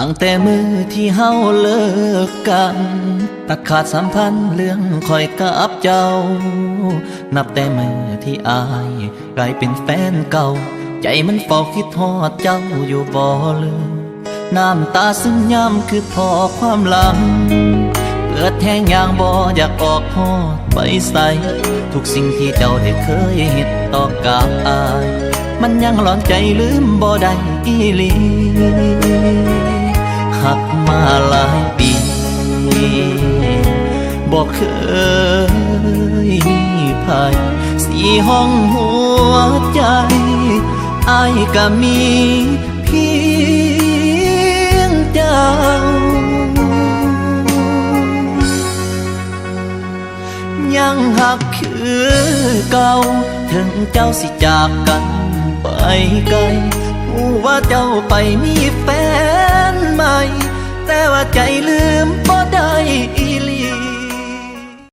ตั้งแต่มือที่เฮาเลิกกันตัดขาดสัมพันธ์เรื่องคอยกับเจ้านับแต่มือที่อายกลายเป็นแฟนเก่าใจมันเฝ้าคิดทอดเจ้าอยู่บ่ลืมน้ำตาซึมย้ำคือพอความหลังเปิดแทงอย่างบ่อยากออกหอดไปใส่ทุกสิ่งที่เจ้าได้เคยเฮ็ดต่อกับอายมันยังหลอนใจลืมบ่ได้อีหลีหักมาหลายปีบอกเคยภัยสีห้องหัวใจอายก็มีเพียงเจ้ายังหักคือเก่าถึงเจ้าสิจากกันไปไกลรู้ว่าเจ้าไปมีแฟนใหม่แต่ว่าใจลืมบ่ได้